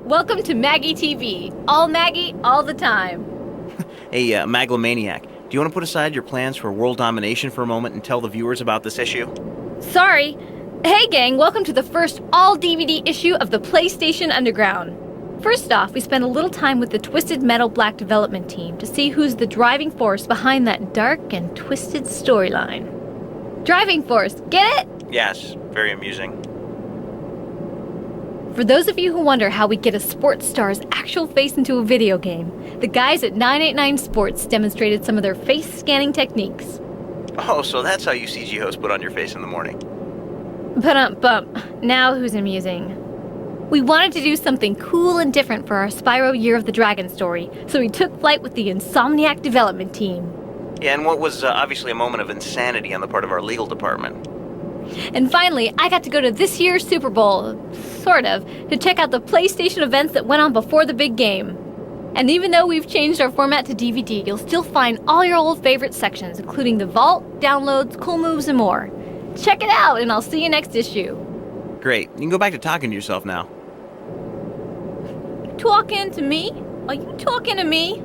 Welcome to Maggie TV. All Maggie, all the time. Hey, Maglomaniac, do you want to put aside your plans for world domination for a moment and tell the viewers about this issue? Sorry. Hey gang, welcome to the first all-DVD issue of the PlayStation Underground. First off, we spent a little time with the Twisted Metal Black development team to see who's the driving force behind that dark and twisted storyline. Driving force, get it? Yes, very amusing. For those of you who wonder how we get a sports star's actual face into a video game, the guys at 989 Sports demonstrated some of their face-scanning techniques. Oh, so that's how you CG hosts put on your face in the morning. Bump. Now who's amusing? We wanted to do something cool and different for our Spyro Year of the Dragon story, so we took flight with the Insomniac development team. Yeah, and what was obviously a moment of insanity on the part of our legal department. And finally, I got to go to this year's Super Bowl, sort of, to check out the PlayStation events that went on before the big game. And even though we've changed our format to DVD, you'll still find all your old favorite sections, including the vault, downloads, cool moves, and more. Check it out, and I'll see you next issue. Great. You can go back to talking to yourself now. Talking to me? Are you talking to me?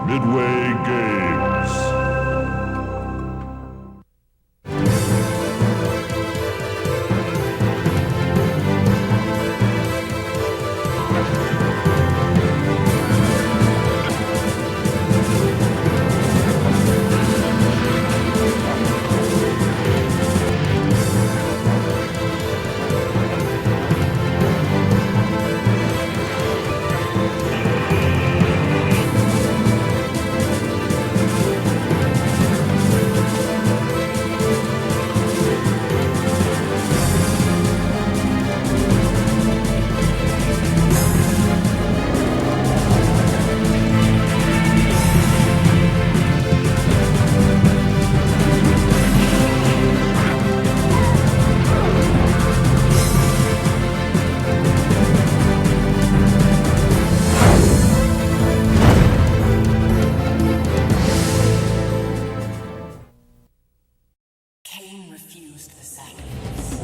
Midway Games. Refused the sacrifice.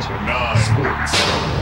9. Sports.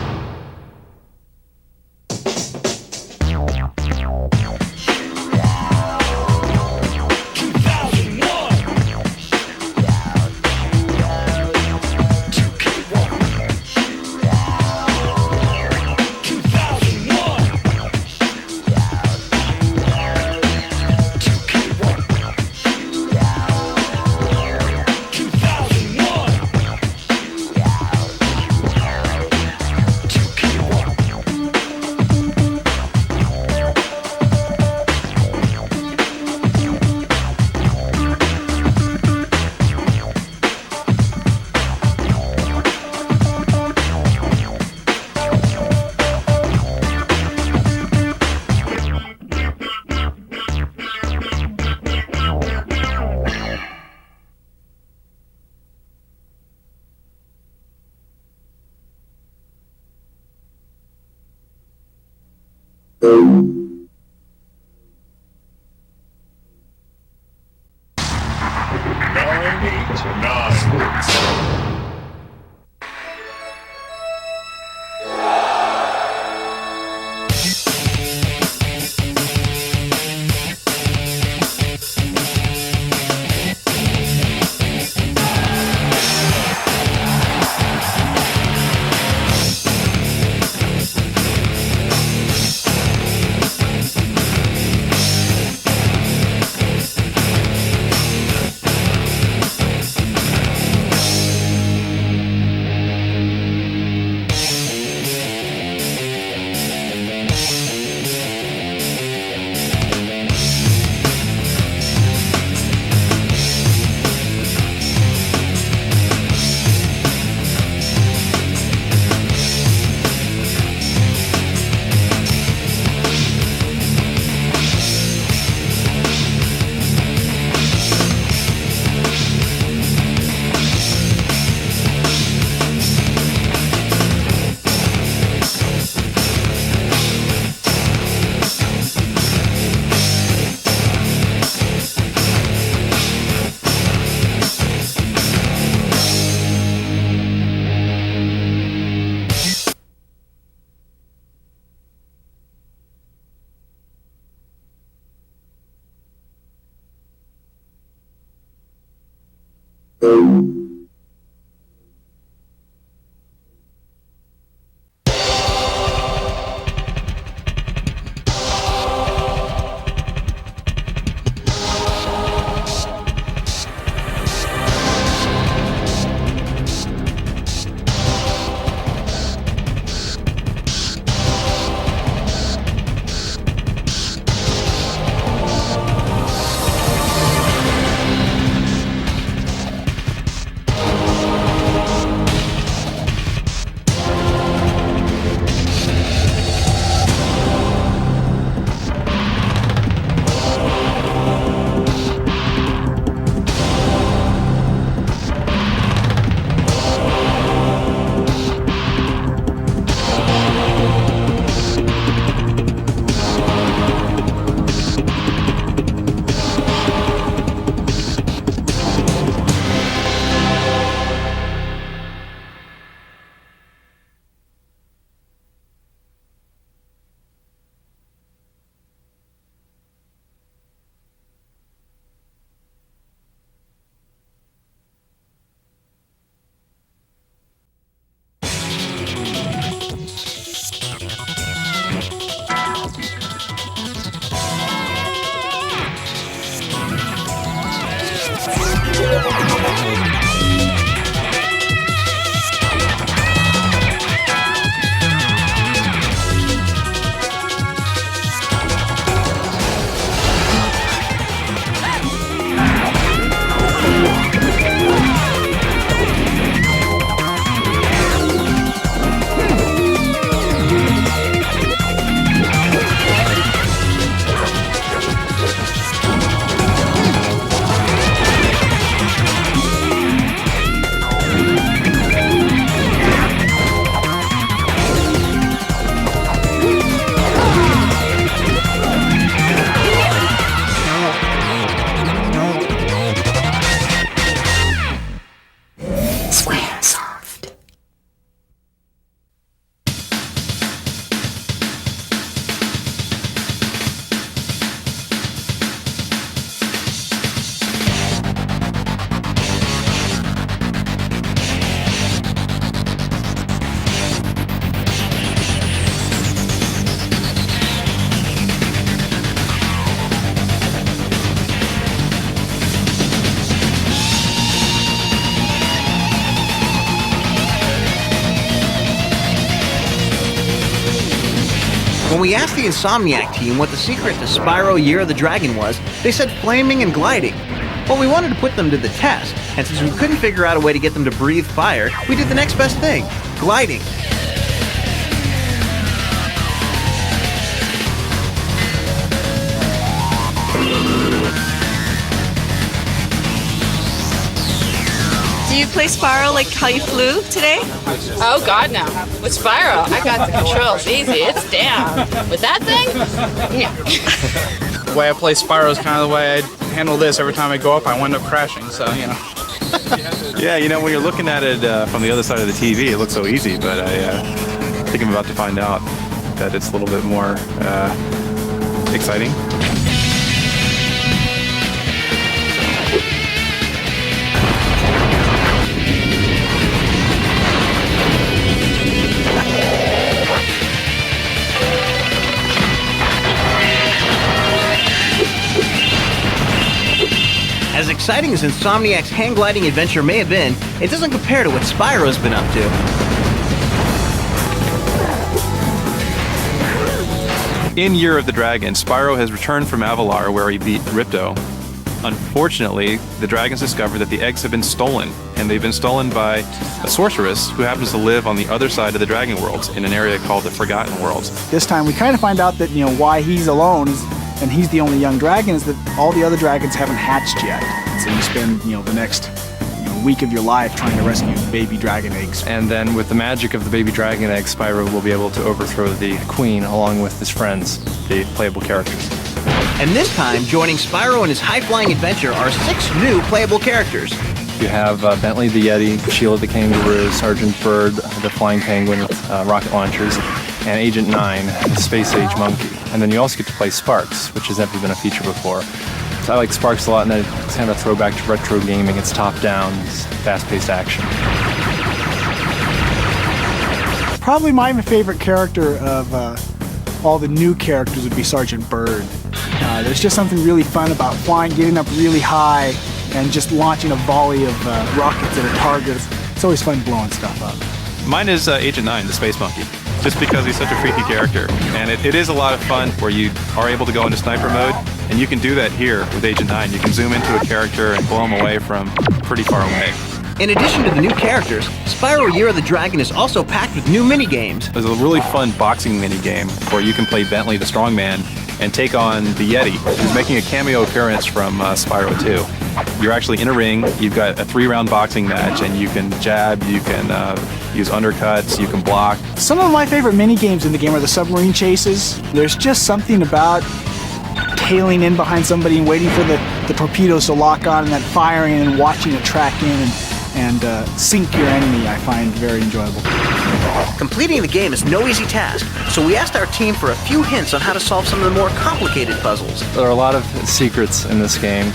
When we asked the Insomniac team what the secret to Spyro Year of the Dragon was, they said flaming and gliding. Well, we wanted to put them to the test, and since we couldn't figure out a way to get them to breathe fire, we did the next best thing, gliding. Do you play Spyro like how you flew today? Oh God, no. With Spyro, I got the controls easy. It's down. With that thing, yeah. The way I play Spyro is kind of the way I handle this. Every time I go up, I wind up crashing, so, you know. Yeah, you know, when you're looking at it from the other side of the TV, it looks so easy, but I think I'm about to find out that it's a little bit more exciting. As exciting as Insomniac's hang gliding adventure may have been, it doesn't compare to what Spyro's been up to. In Year of the Dragon, Spyro has returned from Avalar where he beat Ripto. Unfortunately, the dragons discover that the eggs have been stolen, and they've been stolen by a sorceress who happens to live on the other side of the Dragon Worlds in an area called the Forgotten Worlds. This time we kind of find out that, why he's alone and he's the only young dragon is that all the other dragons haven't hatched yet. So you spend, the next week of your life trying to rescue baby dragon eggs. And then with the magic of the baby dragon egg, Spyro will be able to overthrow the queen along with his friends, the playable characters. And this time, joining Spyro in his high-flying adventure are 6 new playable characters. You have Bentley the Yeti, Sheila the Kangaroo, Sergeant Bird, the Flying Penguin with rocket launchers, and Agent 9, the space-age monkey. And then you also get to play Sparks, which has never been a feature before. So I like Sparks a lot, and it's kind of a throwback to retro gaming. It's top-down, it's fast-paced action. Probably my favorite character of all the new characters would be Sergeant Bird. There's just something really fun about flying, getting up really high, and just launching a volley of rockets at a target. It's always fun blowing stuff up. Mine is Agent 9, the space monkey, just because he's such a freaky character. And it is a lot of fun where you are able to go into sniper mode, and you can do that here with Agent 9. You can zoom into a character and blow him away from pretty far away. In addition to the new characters, Spyro Year of the Dragon is also packed with new mini-games. There's a really fun boxing mini-game where you can play Bentley the Strongman and take on the Yeti, who's making a cameo appearance from Spyro 2. You're actually in a ring, you've got a 3-round boxing match, and you can jab, you can use undercuts, you can block. Some of my favorite mini-games in the game are the submarine chases. There's just something about tailing in behind somebody and waiting for the torpedoes to lock on and then firing and watching it track in and sink your enemy, I find very enjoyable. Completing the game is no easy task, so we asked our team for a few hints on how to solve some of the more complicated puzzles. There are a lot of secrets in this game.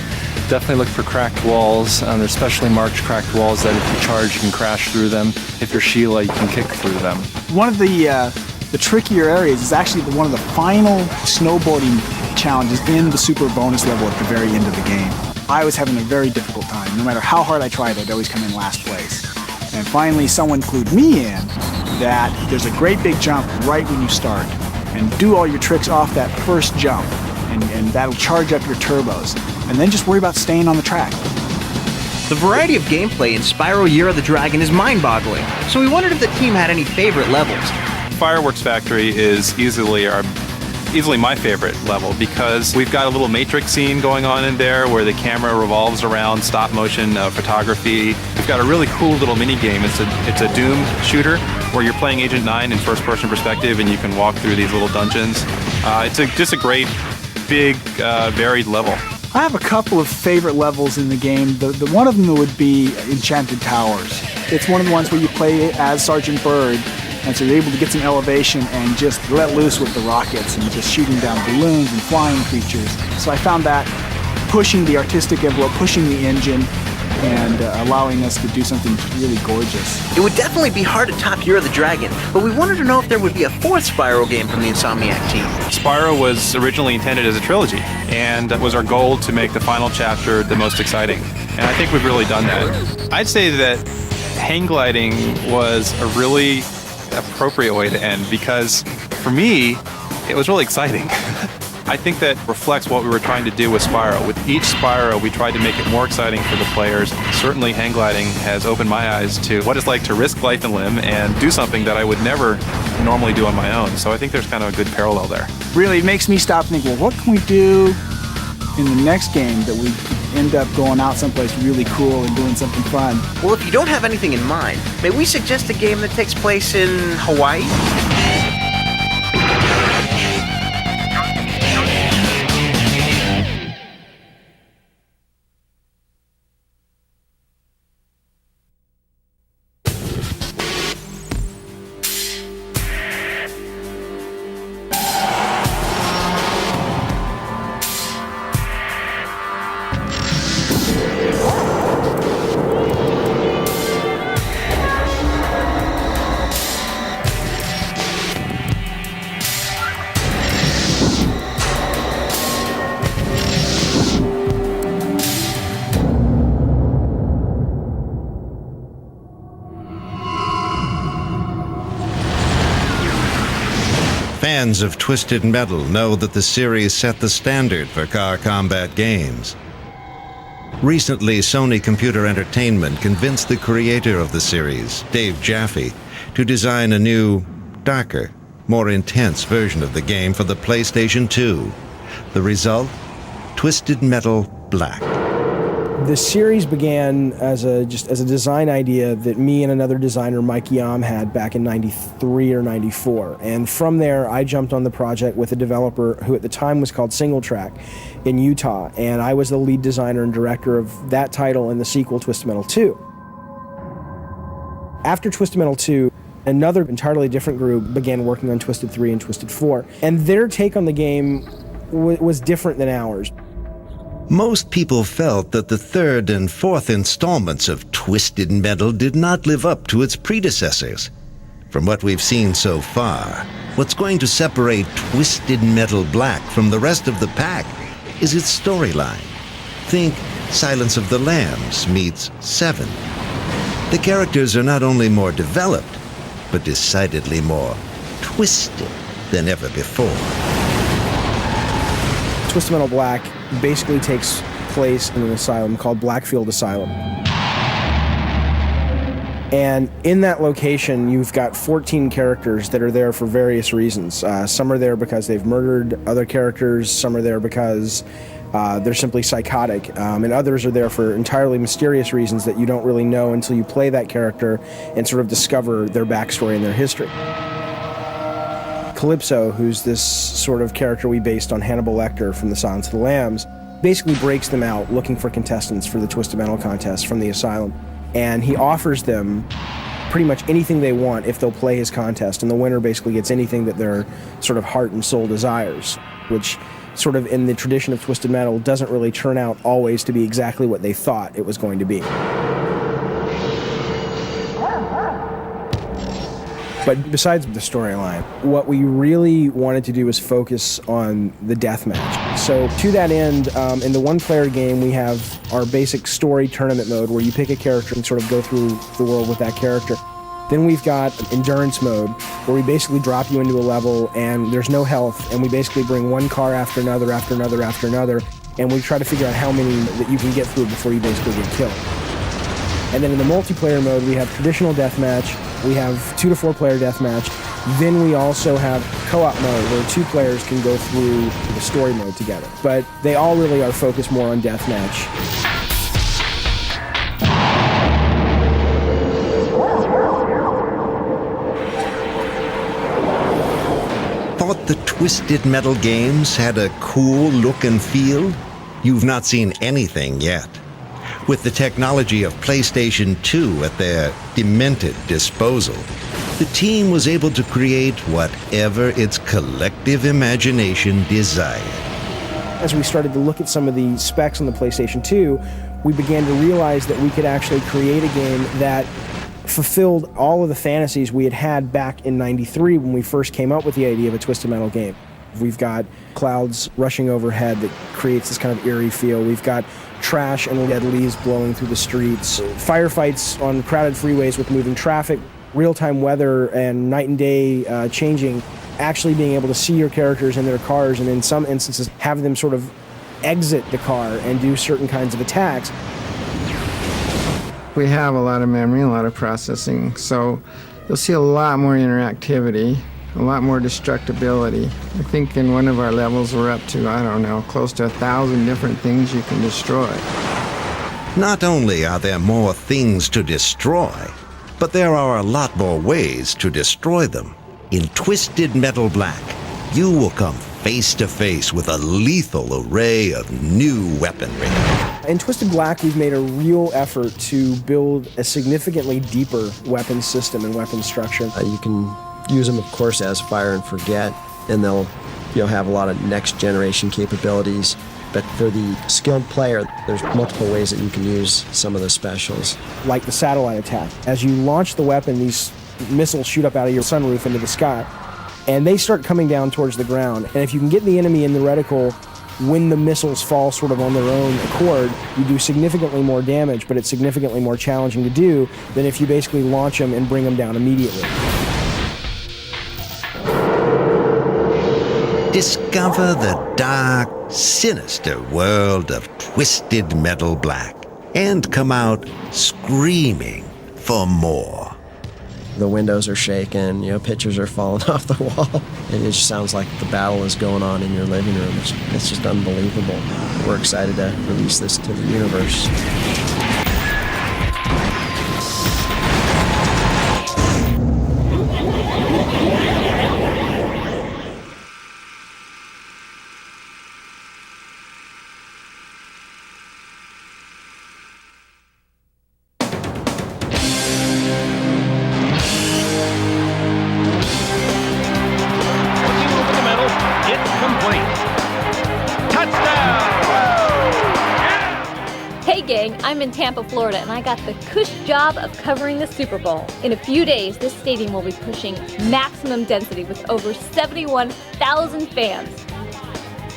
Definitely look for cracked walls. There's specially marked cracked walls that if you charge, you can crash through them. If you're Sheila, you can kick through them. One of the trickier areas is actually one of the final snowboarding challenges in the super bonus level at the very end of the game. I was having a very difficult time. No matter how hard I tried, I'd always come in last place. And finally, someone clued me in that there's a great big jump right when you start. And do all your tricks off that first jump, and that'll charge up your turbos. And then just worry about staying on the track. The variety of gameplay in Spyro Year of the Dragon is mind-boggling, so we wondered if the team had any favorite levels. Fireworks Factory is easily my favorite level because we've got a little Matrix scene going on in there where the camera revolves around stop-motion photography. We've got a really cool little mini-game. It's a Doom shooter where you're playing Agent 9 in first-person perspective and you can walk through these little dungeons. It's just a great, big, varied level. I have a couple of favorite levels in the game. The one of them would be Enchanted Towers. It's one of the ones where you play as Sergeant Bird, and so you're able to get some elevation and just let loose with the rockets and just shooting down balloons and flying creatures. So I found that pushing the artistic envelope, pushing the engine, and allowing us to do something really gorgeous. It would definitely be hard to top Year of the Dragon, but we wanted to know if there would be a 4th Spyro game from the Insomniac team. Spyro was originally intended as a trilogy, and it was our goal to make the final chapter the most exciting. And I think we've really done that. I'd say that hang gliding was a really appropriate way to end because for me, it was really exciting. I think that reflects what we were trying to do with Spyro. With each Spyro, we tried to make it more exciting for the players. Certainly, hang gliding has opened my eyes to what it's like to risk life and limb and do something that I would never normally do on my own. So I think there's kind of a good parallel there. Really, it makes me stop and think, well, what can we do in the next game that we end up going out someplace really cool and doing something fun? Well, if you don't have anything in mind, may we suggest a game that takes place in Hawaii? Fans of Twisted Metal know that the series set the standard for car combat games. Recently, Sony Computer Entertainment convinced the creator of the series, Dave Jaffe, to design a new, darker, more intense version of the game for the PlayStation 2. The result? Twisted Metal Black. The series began as a design idea that me and another designer, Mike Yam, had back in '93 or '94. And from there, I jumped on the project with a developer who at the time was called Single Track in Utah. And I was the lead designer and director of that title and the sequel, Twisted Metal 2. After Twisted Metal 2, another entirely different group began working on Twisted 3 and Twisted 4. And their take on the game was different than ours. Most people felt that the third and fourth installments of Twisted Metal did not live up to its predecessors. From what we've seen so far, what's going to separate Twisted Metal Black from the rest of the pack is its storyline. Think Silence of the Lambs meets Seven. The characters are not only more developed, but decidedly more twisted than ever before. Twisted Metal Black basically takes place in an asylum called Blackfield Asylum. And in that location, you've got 14 characters that are there for various reasons. Some are there because they've murdered other characters, some are there because they're simply psychotic, and others are there for entirely mysterious reasons that you don't really know until you play that character and sort of discover their backstory and their history. Calypso, who's this sort of character we based on Hannibal Lecter from the Silence of the Lambs, basically breaks them out looking for contestants for the Twisted Metal contest from the asylum. And he offers them pretty much anything they want if they'll play his contest. And the winner basically gets anything that their sort of heart and soul desires, which sort of in the tradition of Twisted Metal doesn't really turn out always to be exactly what they thought it was going to be. But besides the storyline, what we really wanted to do was focus on the deathmatch. So to that end, in the one-player game, we have our basic story tournament mode where you pick a character and sort of go through the world with that character. Then we've got endurance mode where we basically drop you into a level and there's no health, and we basically bring one car after another, after another, after another, and we try to figure out how many that you can get through before you basically get killed. And then in the multiplayer mode, we have traditional deathmatch, we have 2 to 4 player deathmatch, then we also have co-op mode where 2 players can go through the story mode together. But they all really are focused more on deathmatch. Thought the Twisted Metal games had a cool look and feel? You've not seen anything yet. With the technology of PlayStation 2 at their demented disposal, the team was able to create whatever its collective imagination desired. As we started to look at some of the specs on the PlayStation 2, we began to realize that we could actually create a game that fulfilled all of the fantasies we had had back in '93 when we first came up with the idea of a Twisted Metal game. We've got clouds rushing overhead that creates this kind of eerie feel. We've got trash and dead leaves blowing through the streets, firefights on crowded freeways with moving traffic, real-time weather and night and day changing actually being able to see your characters in their cars, and in some instances have them sort of exit the car and do certain kinds of attacks. We have a lot of memory, a lot of processing, so you'll see a lot more interactivity, a lot more destructibility. I think in one of our levels we're up to, I don't know, close to 1,000 different things you can destroy. Not only are there more things to destroy, but there are a lot more ways to destroy them. In Twisted Metal Black, you will come face to face with a lethal array of new weaponry. In Twisted Black, we've made a real effort to build a significantly deeper weapon system and weapon structure. You can use them, of course, as fire and forget, and they'll have a lot of next generation capabilities. But for the skilled player, there's multiple ways that you can use some of the specials. Like the satellite attack. As you launch the weapon, these missiles shoot up out of your sunroof into the sky, and they start coming down towards the ground. And if you can get the enemy in the reticle when the missiles fall sort of on their own accord, you do significantly more damage, but it's significantly more challenging to do than if you basically launch them and bring them down immediately. Discover the dark, sinister world of Twisted Metal Black and come out screaming for more. The windows are shaking, pictures are falling off the wall. And it just sounds like the battle is going on in your living room. It's just unbelievable. We're excited to release this to the universe. Hey gang, I'm in Tampa, Florida, and I got the cush job of covering the Super Bowl. In a few days, this stadium will be pushing maximum density with over 71,000 fans.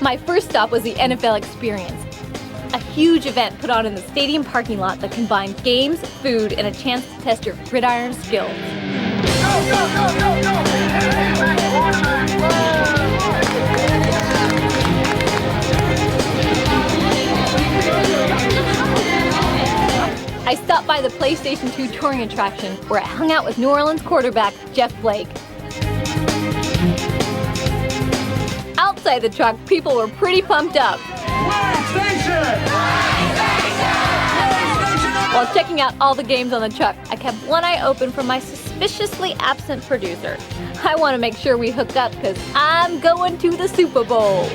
My first stop was the NFL Experience, a huge event put on in the stadium parking lot that combined games, food, and a chance to test your gridiron skills. I stopped by the PlayStation 2 touring attraction where I hung out with New Orleans quarterback Jeff Blake. Outside the truck, people were pretty pumped up. While checking out all the games on the truck, I kept one eye open for my suspiciously absent producer. I want to make sure we hook up because I'm going to the Super Bowl.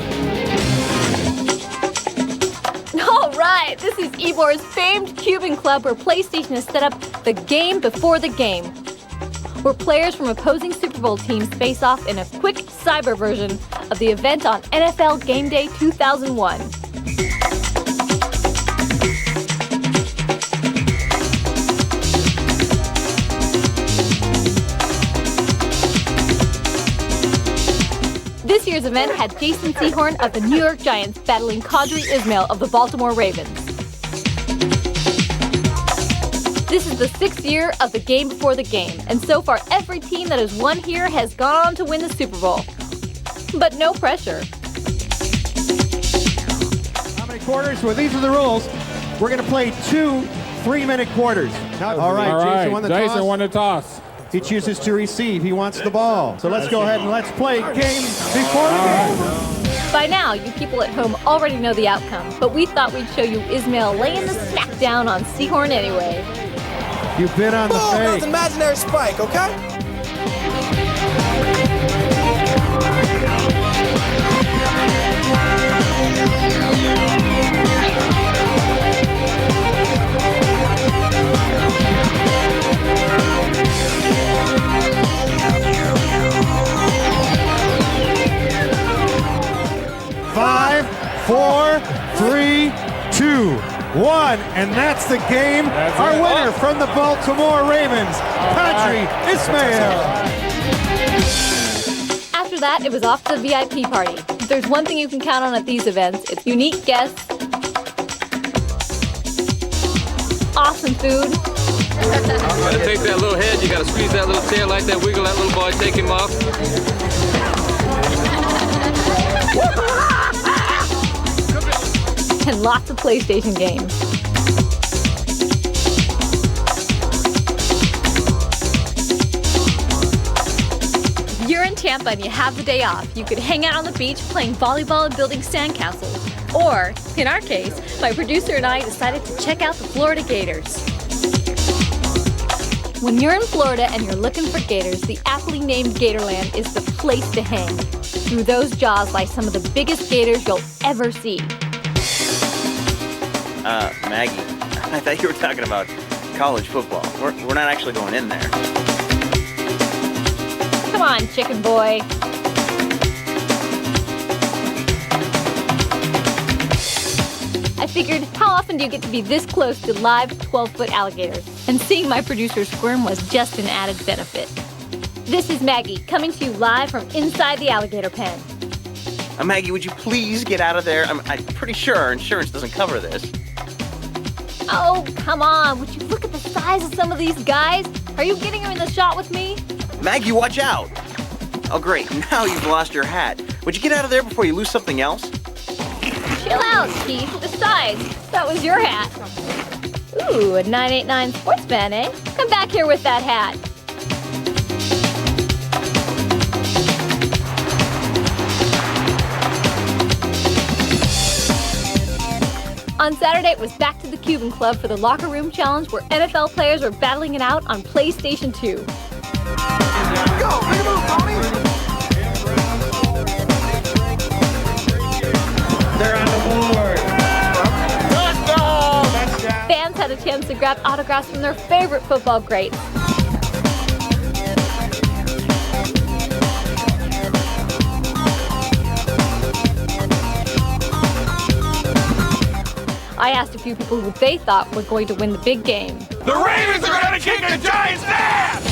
All right, this is Ebor's famed Cuban club where PlayStation has set up the game before the game, where players from opposing Super Bowl teams face off in a quick cyber version of the event on NFL Game Day 2001. This year's event had Jason Sehorn of the New York Giants battling Qadri Ismail of the Baltimore Ravens. This is the 6th year of the game before the game, and so far every team that has won here has gone on to win the Super Bowl. But no pressure. How many quarters? Well, these are the rules. We're going to play 2 3-minute quarters. All right, Jason won the toss. He chooses to receive. He wants the ball. So let's go ahead and let's play game before the game. By now, you people at home already know the outcome, but we thought we'd show you Ismail laying the smack down on Sehorn anyway. You bit on the fake. It's an imaginary spike, okay? Five, 4, 3, 2, 1, and that's the game. Our winner from the Baltimore Ravens, Qadri Ismail. After that, it was off to the VIP party. If there's one thing you can count on at these events, it's unique guests, awesome food. You gotta take that little head, you gotta squeeze that little tail like that, wiggle that little boy, take him off. And lots of PlayStation games. If you're in Tampa and you have the day off, you could hang out on the beach playing volleyball and building sandcastles. Or, in our case, my producer and I decided to check out the Florida Gators. When you're in Florida and you're looking for gators, the aptly named Gatorland is the place to hang. Through those jaws lie some of the biggest gators you'll ever see. Maggie, I thought you were talking about college football. We're not actually going in there. Come on, chicken boy. I figured, how often do you get to be this close to live 12-foot alligators? And seeing my producer squirm was just an added benefit. This is Maggie, coming to you live from inside the alligator pen. Maggie, would you please get out of there? I'm pretty sure our insurance doesn't cover this. Oh, come on. Would you look at the size of some of these guys? Are you getting them in the shot with me? Maggie, watch out! Oh, great. Now you've lost your hat. Would you get out of there before you lose something else? Chill out, Keith. Besides, that was your hat. Ooh, a 989 sportsman, eh? Come back here with that hat. On Saturday, it was back to the Cuban Club for the Locker Room Challenge, where NFL players were battling it out on PlayStation 2. Go, make a move, Tony! They're on the board. Touchdown! Fans had a chance to grab autographs from their favorite football greats. I asked a few people who they thought were going to win the big game. The Ravens are going to kick the Giants' ass!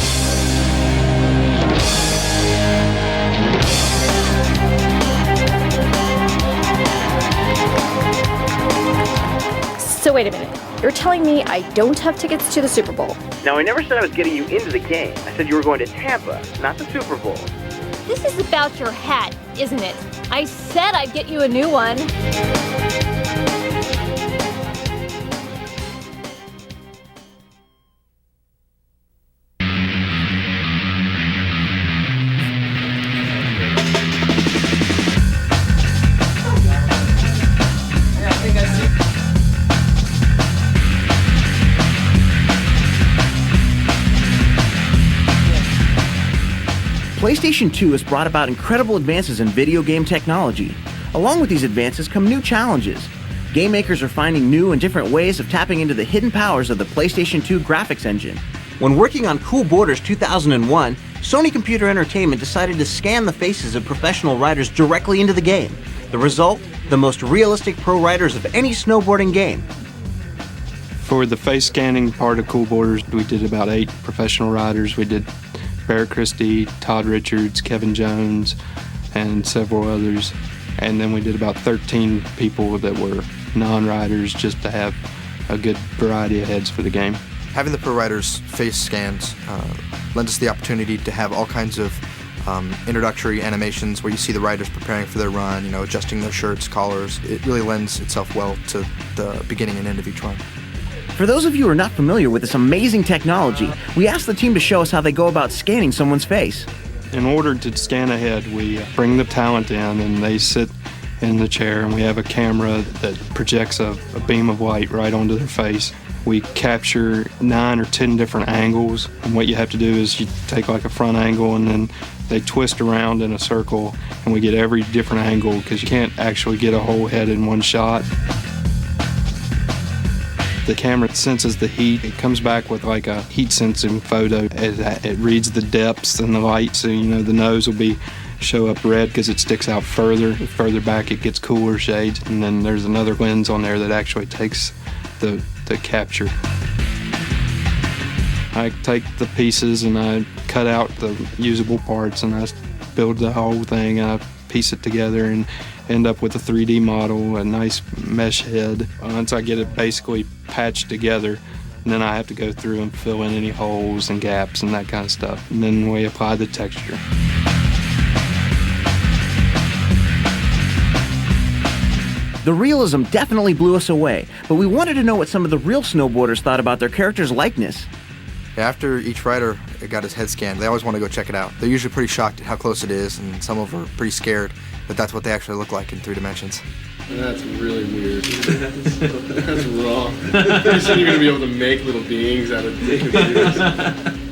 So wait a minute. You're telling me I don't have tickets to the Super Bowl? Now, I never said I was getting you into the game. I said you were going to Tampa, not the Super Bowl. This is about your hat, isn't it? I said I'd get you a new one. PlayStation 2 has brought about incredible advances in video game technology. Along with these advances come new challenges. Game makers are finding new and different ways of tapping into the hidden powers of the PlayStation 2 graphics engine. When working on Cool Borders 2001, Sony Computer Entertainment decided to scan the faces of professional riders directly into the game. The result? The most realistic pro riders of any snowboarding game. For the face scanning part of Cool Borders, we did about 8 professional riders. We did Barrett Christie, Todd Richards, Kevin Jones, and several others. And then we did about 13 people that were non-riders just to have a good variety of heads for the game. Having the pro riders face scans lends us the opportunity to have all kinds of introductory animations where you see the riders preparing for their run, adjusting their shirts, collars. It really lends itself well to the beginning and end of each run. For those of you who are not familiar with this amazing technology, we asked the team to show us how they go about scanning someone's face. In order to scan a head, we bring the talent in and they sit in the chair, and we have a camera that projects a beam of light right onto their face. We capture 9 or 10 different angles, and what you have to do is you take like a front angle and then they twist around in a circle, and we get every different angle because you can't actually get a whole head in one shot. The camera senses the heat. It comes back with like a heat sensing photo. It reads the depths and the light, so the nose will show up red because it sticks out further. Further back it gets cooler shades, and then there's another lens on there that actually takes the capture. I take the pieces and I cut out the usable parts and I build the whole thing and I piece it together and end up with a 3D model, a nice mesh head. Once I get it basically patched together, and then I have to go through and fill in any holes and gaps and that kind of stuff. And then we apply the texture. The realism definitely blew us away, but we wanted to know what some of the real snowboarders thought about their character's likeness. After each rider got his head scanned, they always want to go check it out. They're usually pretty shocked at how close it is, and some of them are pretty scared that that's what they actually look like in 3 dimensions. That's really weird. That's wrong. You said you're going to be able to make little beings out of computers.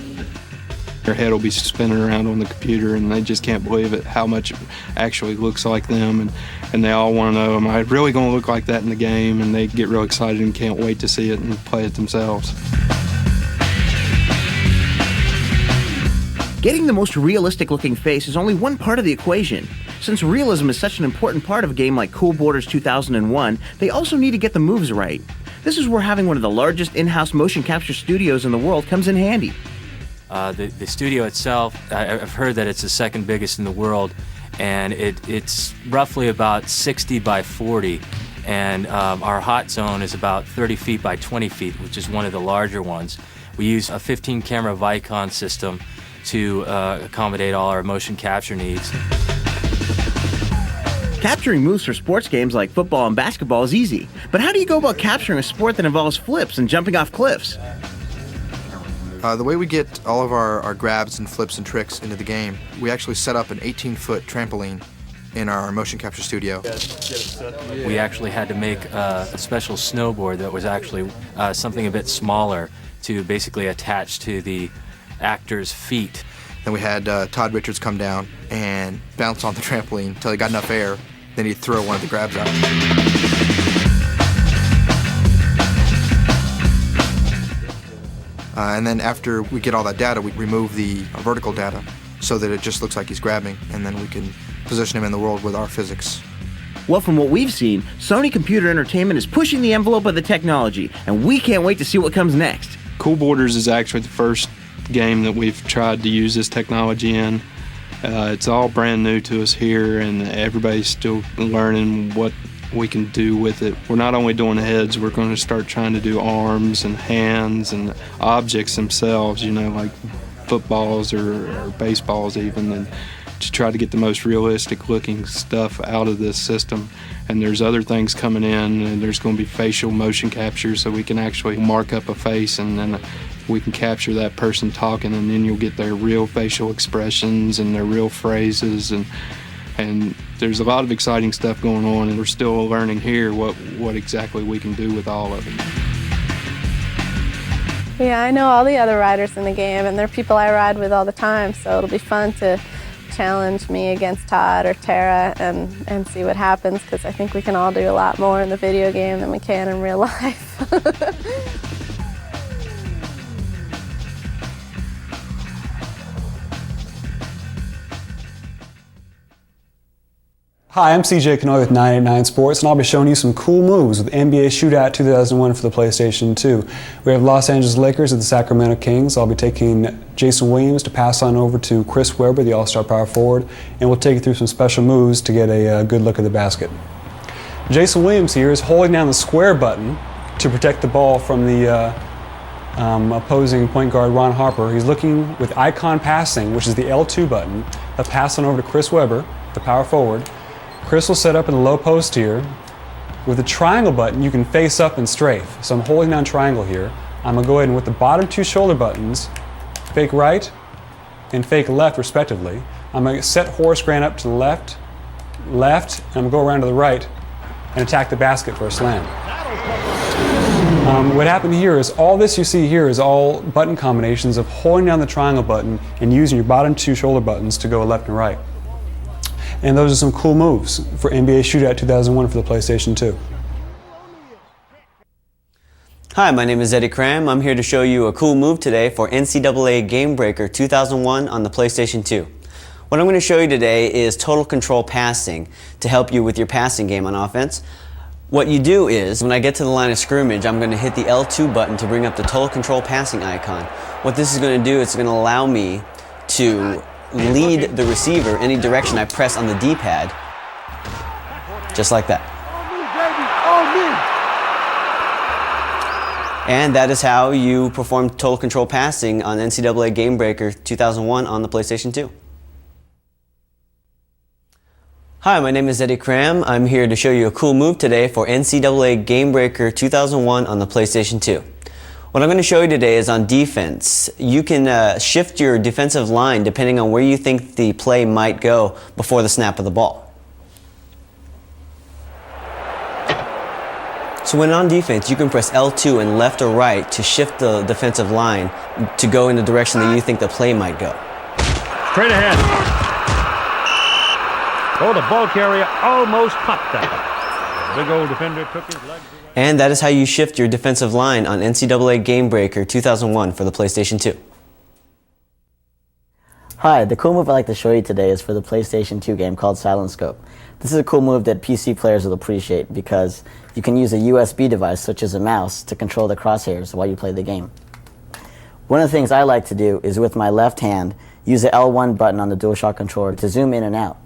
Their head will be spinning around on the computer, and they just can't believe it, how much it actually looks like them, and they all want to know, am I really going to look like that in the game? And they get real excited and can't wait to see it and play it themselves. Getting the most realistic looking face is only one part of the equation. Since realism is such an important part of a game like Cool Borders 2001, they also need to get the moves right. This is where having one of the largest in-house motion capture studios in the world comes in handy. The studio itself, I've heard that it's the second biggest in the world, and it's roughly about 60 by 40, and our hot zone is about 30 feet by 20 feet, which is one of the larger ones. We use a 15 camera Vicon system to accommodate all our motion capture needs. Capturing moves for sports games like football and basketball is easy, but how do you go about capturing a sport that involves flips and jumping off cliffs? The way we get all of our grabs and flips and tricks into the game, we actually set up an 18-foot trampoline in our motion capture studio. We actually had to make a special snowboard that was actually something a bit smaller to basically attach to the actor's feet. Then we had Todd Richards come down and bounce on the trampoline until he got enough air, then he'd throw one of the grabs out. And then after we get all that data, we remove the vertical data so that it just looks like he's grabbing, and then we can position him in the world with our physics. Well, from what we've seen, Sony Computer Entertainment is pushing the envelope of the technology, and we can't wait to see what comes next. Cool Borders is actually the first game that we've tried to use this technology in. It's all brand new to us here, and everybody's still learning what we can do with it. We're not only doing heads, we're going to start trying to do arms and hands and objects themselves, you know, like footballs or baseballs even, and to try to get the most realistic looking stuff out of this system. And there's other things coming in, and there's going to be facial motion capture, so we can actually mark up a face and then we can capture that person talking, and then you'll get their real facial expressions and their real phrases, and there's a lot of exciting stuff going on, and we're still learning here what exactly we can do with all of it. Yeah, I know all the other riders in the game, and they're people I ride with all the time, so it'll be fun to challenge me against Todd or Tara and see what happens, because I think we can all do a lot more in the video game than we can in real life. Hi, I'm CJ Canoy with 989 Sports, and I'll be showing you some cool moves with NBA Shootout 2001 for the PlayStation 2. We have Los Angeles Lakers at the Sacramento Kings. I'll be taking Jason Williams to pass on over to Chris Webber, the All-Star power forward, and we'll take you through some special moves to get a good look at the basket. Jason Williams here is holding down the square button to protect the ball from the opposing point guard Ron Harper. He's looking with icon passing, which is the L2 button. He'll pass on over to Chris Webber, the power forward. Chris will set up in the low post here. With the triangle button, you can face up and strafe. So I'm holding down triangle here. I'm going to go ahead and with the bottom two shoulder buttons, fake right and fake left respectively. I'm going to set Horace Grant up to the left, and I'm going to go around to the right and attack the basket for a slam. What happened here is all this you see here is all button combinations of holding down the triangle button and using your bottom two shoulder buttons to go left and right. And those are some cool moves for NBA Shootout 2001 for the PlayStation 2. Hi, my name is Eddie Cram. I'm here to show you a cool move today for NCAA Game Breaker 2001 on the PlayStation 2. What I'm going to show you today is total control passing to help you with your passing game on offense. What you do is, when I get to the line of scrimmage, I'm going to hit the L2 button to bring up the total control passing icon. What this is going to do, it's going to allow me to lead the receiver any direction I press on the D-pad, just like that. And that is how you perform total control passing on NCAA Game Breaker 2001 on the PlayStation 2. Hi, my name is Eddie Cram. I'm here to show you a cool move today for NCAA Game Breaker 2001 on the PlayStation 2. What I'm going to show you today is on defense. You can shift your defensive line depending on where you think the play might go before the snap of the ball. So when on defense, you can press L2 and left or right to shift the defensive line to go in the direction that you think the play might go. Straight ahead. Oh, the ball carrier almost popped that. Big old defender took his legs away. And that is how you shift your defensive line on NCAA Game Breaker 2001 for the PlayStation 2. Hi, the cool move I'd like to show you today is for the PlayStation 2 game called Silent Scope. This is a cool move that PC players will appreciate because you can use a USB device such as a mouse to control the crosshairs while you play the game. One of the things I like to do is with my left hand use the L1 button on the DualShock controller to zoom in and out.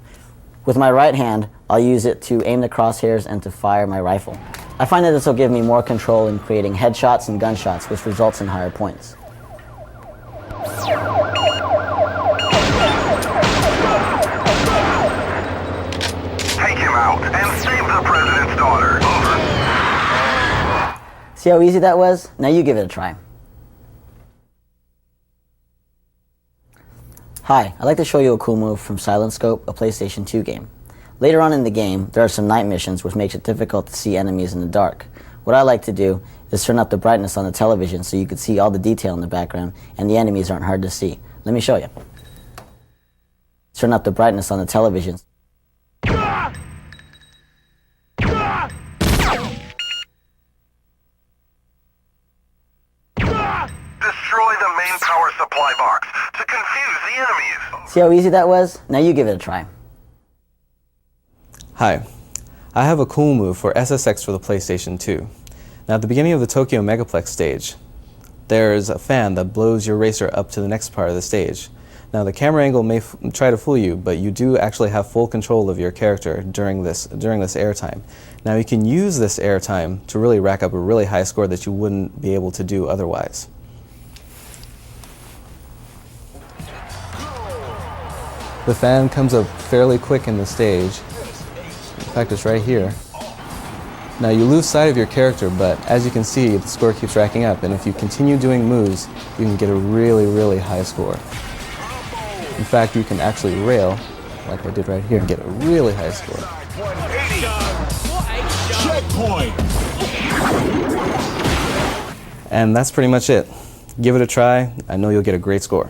With my right hand, I'll use it to aim the crosshairs and to fire my rifle. I find that this will give me more control in creating headshots and gunshots, which results in higher points. Take him out and save the president's daughter. Over. See how easy that was? Now you give it a try. Hi, I'd like to show you a cool move from Silent Scope, a PlayStation 2 game. Later on in the game, there are some night missions which makes it difficult to see enemies in the dark. What I like to do is turn up the brightness on the television so you can see all the detail in the background and the enemies aren't hard to see. Let me show you. Turn up the brightness on the television. Destroy the main power supply box to confuse the enemies. See how easy that was? Now you give it a try. Hi, I have a cool move for SSX for the PlayStation 2. Now at the beginning of the Tokyo Megaplex stage, there's a fan that blows your racer up to the next part of the stage. Now the camera angle may try to fool you, but you do actually have full control of your character during this airtime. Now you can use this airtime to really rack up a really high score that you wouldn't be able to do otherwise. The fan comes up fairly quick in the stage. In fact, it's right here. Now you lose sight of your character, but as you can see, the score keeps racking up, and if you continue doing moves, you can get a really, really high score. In fact, you can actually rail, like I did right here, and get a really high score. Checkpoint. And that's pretty much it. Give it a try. I know you'll get a great score.